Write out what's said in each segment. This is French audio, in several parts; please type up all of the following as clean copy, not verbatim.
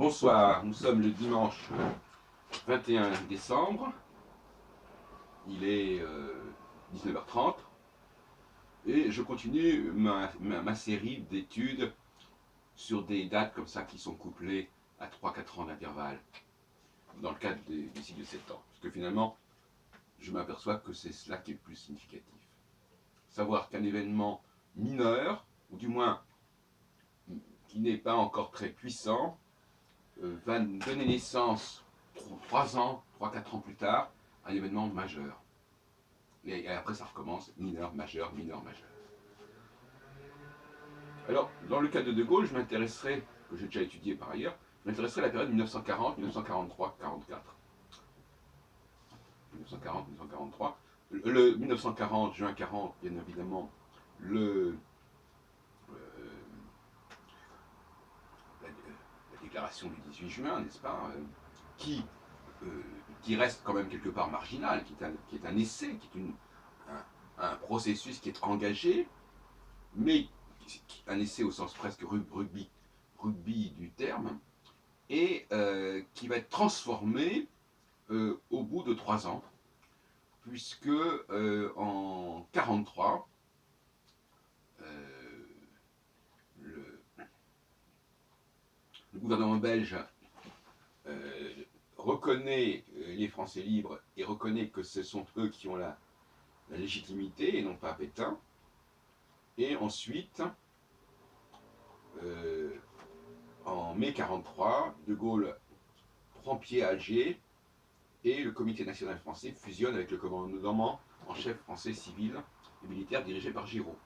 Bonsoir, nous sommes le dimanche 21 décembre, il est 19h30 et je continue ma série d'études sur des dates comme ça qui sont couplées à 3-4 ans d'intervalle dans le cadre du cycle de 7 ans. Parce que finalement, je m'aperçois que c'est cela qui est le plus significatif. Savoir qu'un événement mineur, ou du moins qui n'est pas encore très puissant, va donner naissance 3 ans, 3-4 ans plus tard, à un événement majeur. Et après, ça recommence, mineur, majeur, mineur, majeur. Alors, dans le cas de De Gaulle, je m'intéresserai, que j'ai déjà étudié par ailleurs, je m'intéresserai à la période 1940, 1943, 44. 1940, 1943. Le 1940, juin 40, bien évidemment, le, la déclaration du 18 juin, n'est-ce pas, qui, qui reste quand même quelque part marginal, qui est un essai, qui est un processus qui est engagé, mais un essai au sens presque rugby du terme, et qui va être transformé au bout de 3 ans, puisque en 1943, le, le gouvernement belge reconnaît les Français libres et reconnaît que ce sont eux qui ont la légitimité et non pas Pétain. Et ensuite, en mai 1943, De Gaulle prend pied à Alger et le Comité national français fusionne avec le commandement en chef français civil et militaire dirigé par Giraud,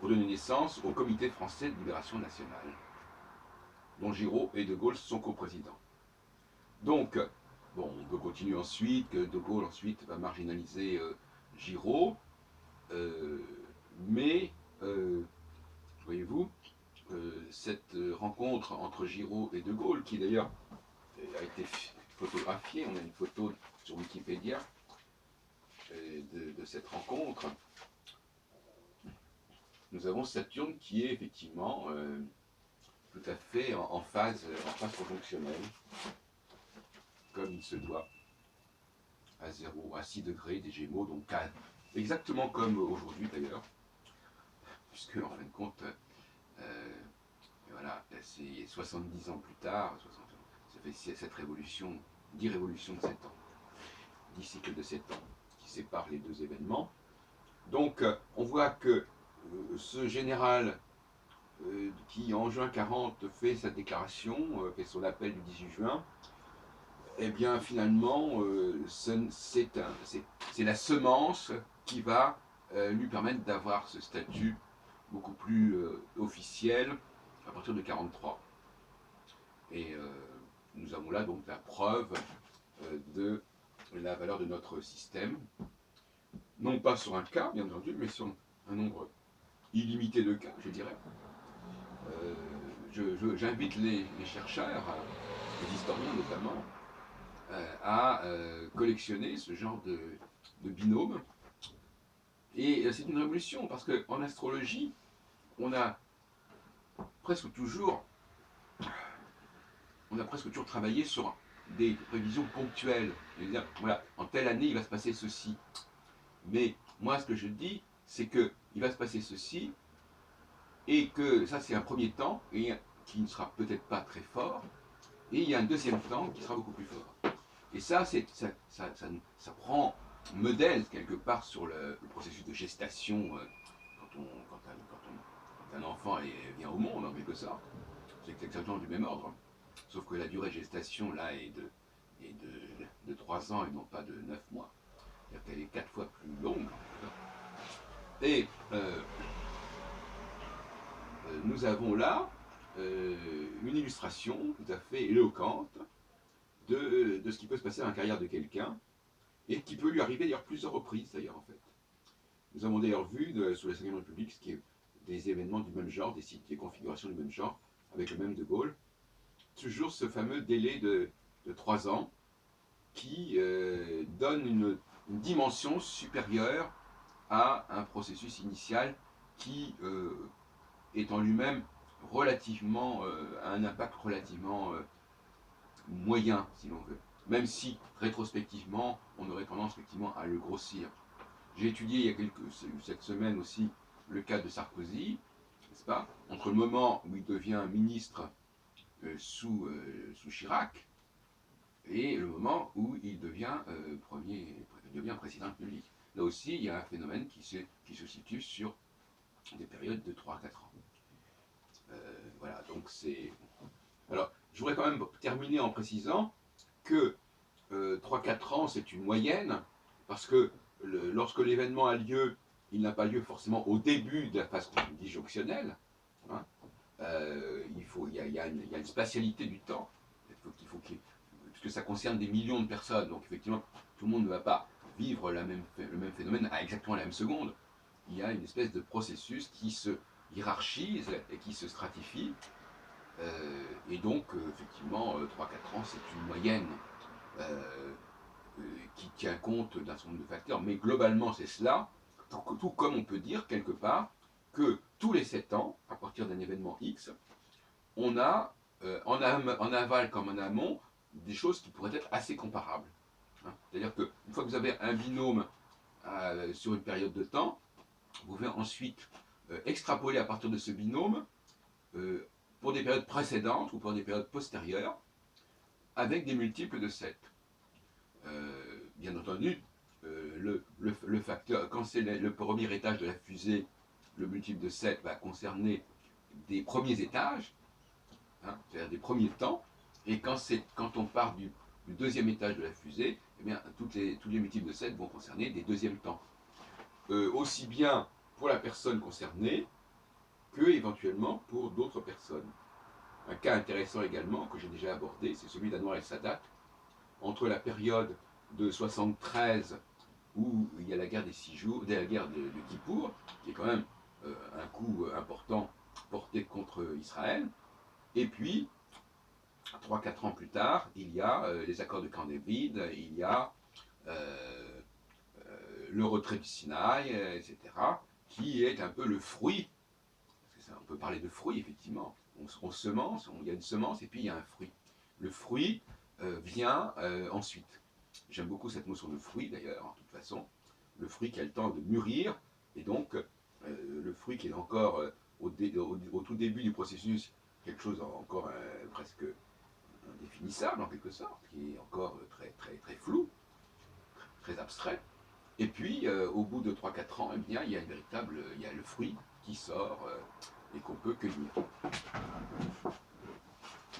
pour donner naissance au Comité français de libération nationale, dont Giraud et De Gaulle sont coprésidents. Donc, bon, on peut continuer ensuite, que De Gaulle ensuite va marginaliser Giraud, mais, voyez-vous, cette rencontre entre Giraud et De Gaulle, qui d'ailleurs a été photographiée, on a une photo sur Wikipédia de cette rencontre, nous avons Saturne qui est effectivement tout à fait en phase conjonctionnelle, comme il se doit, à 6 degrés des Gémeaux, donc exactement comme aujourd'hui d'ailleurs, puisque en fin de compte, voilà, c'est 70 ans plus tard, ça fait cette révolution, 10 révolutions de 7 ans, 10 cycles de 7 ans, qui séparent les deux événements. Donc on voit que ce général qui en juin 40 fait sa déclaration, fait son appel du 18 juin, eh bien finalement c'est la semence qui va lui permettre d'avoir ce statut beaucoup plus officiel à partir de 43. Et nous avons là donc la preuve de la valeur de notre système, non pas sur un cas, bien entendu, mais sur un nombre illimité de cas, je dirais. J'invite les chercheurs, les historiens notamment, à collectionner ce genre de binôme. Et c'est une révolution, parce qu'en astrologie, on a presque toujours travaillé sur des prévisions ponctuelles. Dire, voilà, en telle année, il va se passer ceci. Mais moi, ce que je dis, c'est qu'il va se passer ceci, et que ça, c'est un premier temps, et qui ne sera peut-être pas très fort, et il y a un deuxième temps qui sera beaucoup plus fort. Et ça prend modèle quelque part sur le processus de gestation quand un enfant vient au monde, en quelque sorte. C'est exactement du même ordre. Sauf que la durée de gestation, là, est de 3 ans et non pas de 9 mois. C'est-à-dire qu'elle est 4 fois plus longue. Et nous avons là une illustration tout à fait éloquente de ce qui peut se passer dans la carrière de quelqu'un, et qui peut lui arriver d'ailleurs plusieurs reprises d'ailleurs en fait. Nous avons d'ailleurs vu sous la Ve République ce qui est des événements du même genre, des configurations du même genre, avec le même De Gaulle, toujours ce fameux délai de 3 ans qui donne une dimension supérieure à un processus initial qui est en lui-même relativement, a un impact relativement moyen, si l'on veut. Même si, rétrospectivement, on aurait tendance effectivement à le grossir. J'ai étudié cette semaine aussi le cas de Sarkozy, n'est-ce pas? Entre le moment où il devient ministre sous Chirac et le moment où il devient président de la République. Là aussi, il y a un phénomène qui se situe sur des périodes de 3 à 4 ans. Voilà, donc c'est... Alors, je voudrais quand même terminer en précisant que 3-4 ans, c'est une moyenne, parce que lorsque l'événement a lieu, il n'a pas lieu forcément au début de la phase disjonctionnelle. Hein. Il y a une spatialité du temps, parce que ça concerne des millions de personnes, donc effectivement, tout le monde ne va pas vivre le même phénomène à exactement la même seconde. Il y a une espèce de processus qui se hiérarchise et qui se stratifie, et donc effectivement, 3-4 ans, c'est une moyenne qui tient compte d'un certain nombre de facteurs, mais globalement c'est cela, tout comme on peut dire quelque part que tous les 7 ans, à partir d'un événement X, on a en aval comme en amont des choses qui pourraient être assez comparables. Hein. C'est-à-dire qu'une fois que vous avez un binôme sur une période de temps, vous pouvez ensuite extrapoler à partir de ce binôme pour des périodes précédentes ou pour des périodes postérieures avec des multiples de 7. Bien entendu, le facteur, quand c'est le premier étage de la fusée, le multiple de 7 va concerner des premiers étages, hein, c'est-à-dire des premiers temps, et quand on part du deuxième étage de la fusée, eh bien, tous les multiples de 7 vont concerner des deuxièmes temps. Aussi bien pour la personne concernée que éventuellement pour d'autres personnes. Un cas intéressant également, que j'ai déjà abordé, c'est celui d'Anwar el-Sadat, entre la période de 73, où il y a la guerre des 6 jours, la guerre de Kippour, qui est quand même un coup important porté contre Israël, et puis 3-4 ans plus tard, il y a les accords de Camp David, il y a le retrait du Sinaï, etc., qui est un peu le fruit, parce que ça, on peut parler de fruit effectivement, on semence, il y a une semence et puis il y a un fruit. Le fruit vient ensuite. J'aime beaucoup cette notion de fruit d'ailleurs, en toute façon. Le fruit qui a le temps de mûrir, et donc le fruit qui est encore au tout début du processus, quelque chose encore presque indéfinissable en quelque sorte, qui est encore très, très, très flou, très abstrait. Et puis au bout de 3-4 ans, eh bien, il y a le fruit qui sort et qu'on peut cueillir.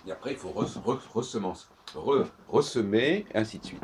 Et après, il faut ressemer, ainsi de suite.